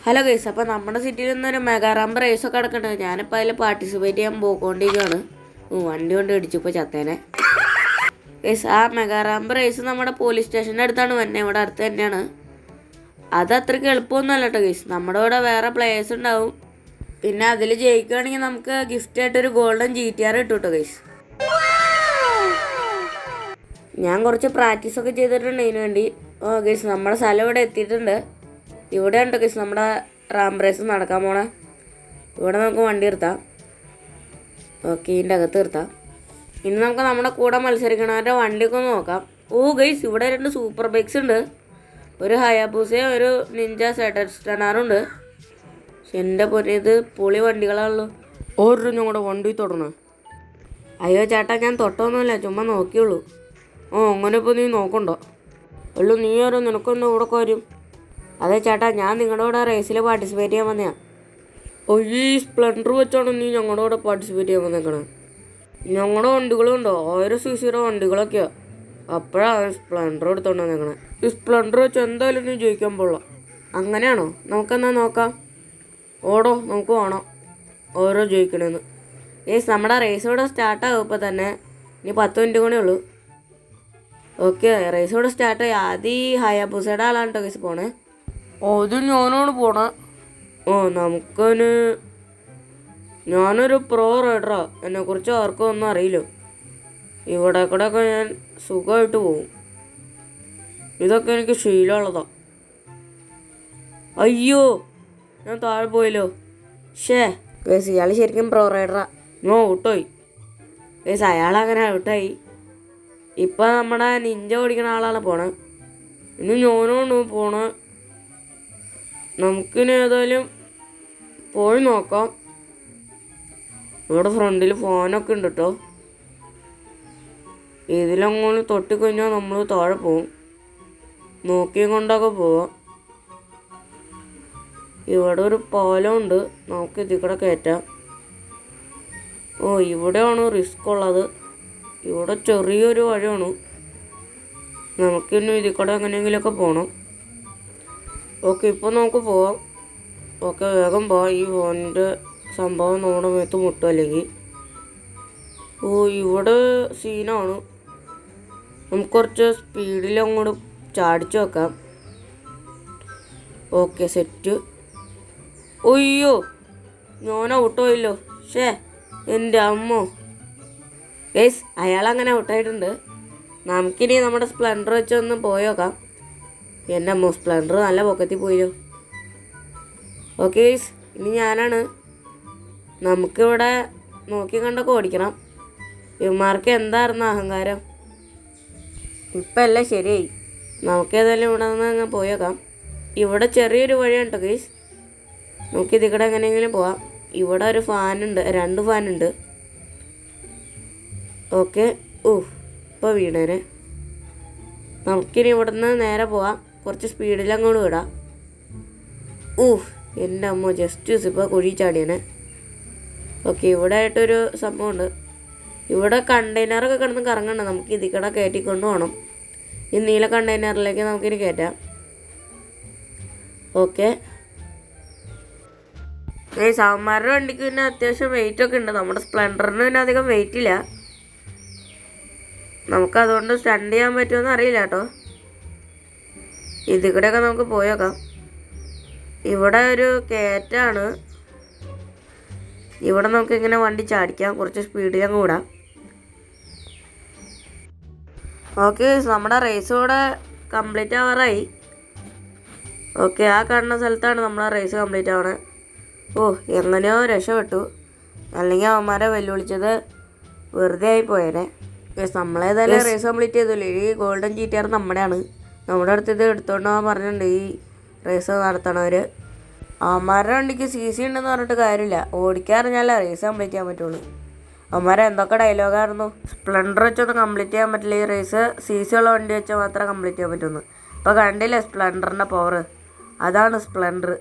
Hello guys, അപ്പോൾ നമ്മുടെ സിറ്റിയിൽ നിന്നൊരു മെഗാറാമ്പ് റേസൊക്കെ നടക്കുന്നുണ്ട്. ഞാനിപ്പോൾ അതിൽ പാർട്ടിസിപ്പേറ്റ് ചെയ്യാൻ പോയിക്കൊണ്ടിരിക്കുകയാണ്. വണ്ടി കൊണ്ട് ഇടിച്ചു ഇപ്പോൾ ചത്തേനെ. ഗൈസ്, ആ മെഗാറാമ്പ് റേസ് നമ്മുടെ പോലീസ് സ്റ്റേഷൻ്റെ അടുത്താണ് വരുന്നത്. ഇവിടെ അടുത്ത് തന്നെയാണ്. അത് അത്രയ്ക്ക് എളുപ്പമൊന്നുമല്ല കേട്ടോ ഗൈസ്. നമ്മുടെ ഇവിടെ വേറെ പ്ലേയേഴ്സ് ഉണ്ടാവും. പിന്നെ അതിൽ ജയിക്കുകയാണെങ്കിൽ നമുക്ക് ഗിഫ്റ്റായിട്ടൊരു ഗോൾഡൻ GTR കിട്ടും കേട്ടോ ഗൈസ്. ഞാൻ കുറച്ച് പ്രാക്ടീസൊക്കെ ചെയ്തിട്ടുണ്ട് ഇതിനു വേണ്ടി. ഗൈസ്, നമ്മുടെ സ്ഥലം ഇവിടെ എത്തിയിട്ടുണ്ട്. ഇവിടെ ഉണ്ട് ഗൈസ് നമ്മുടെ റാമ്പ് റേസ് നടക്കാൻ പോണേ. ഇവിടെ നമുക്ക് വണ്ടി നിർത്താം. ഓക്കെ, ഇതിൻ്റെ അകത്ത് നിർത്താം. ഇനി നമുക്ക് നമ്മുടെ കൂടെ മത്സരിക്കണവരുടെ വണ്ടിയൊക്കെ ഒന്ന് നോക്കാം. ഗൈസ്, ഇവിടെ 2 സൂപ്പർ ബൈക്സ് ഉണ്ട്. ഒരു ഹയാബൂസയും ഒരു നിഞ്ച സെഡസ്റ്റനാറുണ്ട്. പക്ഷെ എൻ്റെ പൊന്നെ, ഇത് പൊളി വണ്ടികളാണല്ലോ. ഓരോ ഞങ്ങളുടെ വണ്ടി തൊടണേ. അയ്യോ ചേട്ടാ, ഞാൻ തൊട്ടൊന്നുമില്ല, ചുമ്മാ നോക്കിയുള്ളൂ. അങ്ങനെ ഇപ്പോൾ നീ നോക്കണ്ടോ? അല്ലോ, നീ ആരോ, നിനക്കൊന്നും ഇവിടെ കാര്യം? അതെ ചേട്ടാ, ഞാൻ നിങ്ങളുടെ കൂടെ റേസിൽ പാർട്ടിസിപ്പേറ്റ് ചെയ്യാൻ വന്നതാണ്. ഈ സ്പ്ലെൻഡർ വെച്ചാണ് നീ ഞങ്ങളുടെ കൂടെ പാർട്ടിസിപ്പേറ്റ് ചെയ്യാൻ വന്നേക്കണേ? ഞങ്ങളുടെ വണ്ടികളുണ്ടോ 1000 cc വണ്ടികളൊക്കെയാണ്. അപ്പോഴാണ് സ്പ്ലെൻഡർ എടുത്തോണ്ട് വന്നേക്കണേ. ഈ സ്പ്ലെൻഡർ വെച്ച് എന്തായാലും നീ ജയിക്കാൻ പോള. അങ്ങനെയാണോ? നമുക്കെന്നാ നോക്കാം. നമുക്ക് വേണം ഓരോ ജയിക്കണമെന്ന്. നമ്മുടെ റേസ് ഇവിടെ സ്റ്റാർട്ടാകും ഇപ്പോൾ തന്നെ. ഇനി 10 മിനിറ്റ് കൂടെ ഉള്ളൂ. ഓക്കെ, റേസ് ഇവിടെ സ്റ്റാർട്ടായി. ആദ്യം ഹയാബൂസയുടെ ആളാണ് കേട്ടോ കേസ് പോണേ. അത് ഞാനാണ് പോണേ. ഞാനൊരു പ്രോ റൈഡറാ. എന്നെക്കുറിച്ച് ആർക്കും ഒന്നും അറിയില്ല. ഇവിടെ കൂടെയൊക്കെ ഞാൻ സുഖമായിട്ട് പോകും. ഇതൊക്കെ എനിക്ക് ശീലമുള്ളതാ. അയ്യോ, ഞാൻ താഴെ പോയല്ലോ. കേസ്, ഇയാൾ ശരിക്കും പ്രോ റൈഡറാ. ഔട്ടായി കേസ്. അയാളങ്ങനെ ഔട്ടായി. ഇപ്പം നമ്മുടെ നിഞ്ച ഓടിക്കുന്ന ആളാണ് പോണേ. ഇനി ഞാനാണ് പോണേ. നമുക്കിനി ഏതായാലും പോയി നോക്കാം. ഇവിടെ ഫ്രണ്ടിൽ ഫാനൊക്കെ ഉണ്ട് കേട്ടോ. ഇതിലങ്ങനെ തൊട്ടിക്കഴിഞ്ഞാൽ നമ്മൾ താഴെ പോവും. നോക്കിയും കൊണ്ടൊക്കെ പോവാം. ഇവിടെ ഒരു പാലമുണ്ട്, നമുക്ക് ഇതിൽ കൂടെ കയറ്റാം. ഇവിടെയാണ് റിസ്ക് ഉള്ളത്. ഇവിടെ ചെറിയൊരു വഴിയാണ്. നമുക്കിനി ഇതിൽ കൂടെ എങ്ങനെയെങ്കിലുമൊക്കെ പോകണം. ഓക്കെ, ഇപ്പോൾ നമുക്ക് പോവാം. ഓക്കെ, വേഗം പോവാം. ഈ ഫോണിൻ്റെ സംഭവം നമ്മുടെ മേത്ത് മുട്ടും അല്ലെങ്കിൽ. ഇവിടെ സീനാണ്. നമുക്ക് കുറച്ച് സ്പീഡിൽ അങ്ങോട്ട് ചാടിച്ചു വെക്കാം. Okay, set. അയ്യോ, ഞാൻ ഔട്ടായില്ലോ. എൻ്റെ അമ്മോ. ഗൈസ്, അയാളങ്ങനെ ഔട്ടായിട്ടുണ്ട്. നമുക്കിനി നമ്മുടെ സ്പ്ലെൻഡർ വെച്ചൊന്ന് പോയി നോക്കാം. എൻ്റെ അമ്മോ, സ്പ്ലെൻഡർ നല്ല പൊക്കത്തിൽ പോയല്ലോ. ഓക്കെ ഗൈസ്, ഇനി ഞാനാണ്. നമുക്കിവിടെ നോക്കി കണ്ടൊക്കെ ഓടിക്കണം. ഇവന്മാർക്ക് എന്തായിരുന്നു അഹങ്കാരം. ഇപ്പം എല്ലാം ശരിയായി. നമുക്കേതായാലും ഇവിടെ നിന്ന് അങ്ങ് പോയി നോക്കാം. ഇവിടെ ചെറിയൊരു വഴിയാണ് കേട്ടോ ഗൈസ്. നമുക്കിത് കൂടെ എങ്ങനെയെങ്കിലും പോവാം. ഇവിടെ ഒരു ഫാനുണ്ട്, 2 ഫാനുണ്ട്. ഓക്കെ, ഇപ്പോൾ വീണേനെ. നമുക്കിനി ഇവിടുന്ന് നേരെ പോവാം. കുറച്ച് സ്പീഡിൽ അങ്ങോട്ട് വിടാം. എൻ്റെ അമ്മ, ജസ്റ്റ് ഇപ്പോൾ കുഴി ചാടിയാണ്. ഓക്കെ, ഇവിടെ ആയിട്ടൊരു സംഭവമുണ്ട്. ഇവിടെ കണ്ടെയ്നറൊക്കെ കിടന്ന് കറങ്ങണ്ട. നമുക്ക് ഇതിൽ കൂടെ കയറ്റിക്കൊണ്ട് പോകണം. ഈ നീല കണ്ടെയ്നറിലേക്ക് നമുക്കിനി കയറ്റാം. ഓക്കെ, സാവന്മാരുടെ വണ്ടിക്ക് പിന്നെ അത്യാവശ്യം വെയിറ്റൊക്കെ ഉണ്ട്. നമ്മുടെ സ്പ്ലെൻഡറിന് പിന്നെ അധികം വെയിറ്റ് ഇല്ല. നമുക്കതുകൊണ്ട് സ്റ്റണ്ട് ചെയ്യാൻ പറ്റുമെന്ന് അറിയില്ല കേട്ടോ. ഇതിൽ കൂടെയൊക്കെ നമുക്ക് പോയി നോക്കാം. ഇവിടെ ഒരു കയറ്റാണ്. ഇവിടെ നമുക്കിങ്ങനെ വണ്ടി ചാടിക്കാം. കുറച്ച് സ്പീഡിൽ അങ്ങ് വിടാം. ഓക്കെ, നമ്മുടെ റേസ് ഇവിടെ കംപ്ലീറ്റ് ആവാറായി. ഓക്കെ, ആ കാണുന്ന സ്ഥലത്താണ് നമ്മളെ റേസ് കംപ്ലീറ്റ് ആവണേ. എങ്ങനെയോ രക്ഷപ്പെട്ടു. അല്ലെങ്കിൽ അവന്മാരെ വെല്ലുവിളിച്ചത് വെറുതെ ആയി പോയേനെ. നമ്മളേതായാലും റേസ് കംപ്ലീറ്റ് ചെയ്തല്ലോ. ഈ ഗോൾഡൻ GTR നമ്മുടെയാണ്. നമ്മുടെ അടുത്ത് ഇത് എടുത്തോണ്ട് പോകാൻ പറഞ്ഞിട്ടുണ്ട് ഈ റേസ് നടത്തണവർ. അവന്മാരുടെ വണ്ടിക്ക് CC ഉണ്ടെന്ന് പറഞ്ഞിട്ട് കാര്യമില്ല. ഓടിക്കാറിഞ്ഞാലേ റേസ് കംപ്ലീറ്റ് ചെയ്യാൻ പറ്റുള്ളൂ. അവന്മാരെ എന്തൊക്കെ ഡയലോഗായിരുന്നു. സ്പ്ലെൻഡർ വെച്ചൊന്നും കംപ്ലീറ്റ് ചെയ്യാൻ പറ്റില്ല. ഈ റേസ് CC ഉള്ള വണ്ടി വെച്ചാൽ മാത്രമേ കംപ്ലീറ്റ് ചെയ്യാൻ പറ്റുള്ളൂ. ഇപ്പോൾ കണ്ടില്ലേ സ്പ്ലെൻഡറിൻ്റെ പവർ? അതാണ് സ്പ്ലെൻഡർ.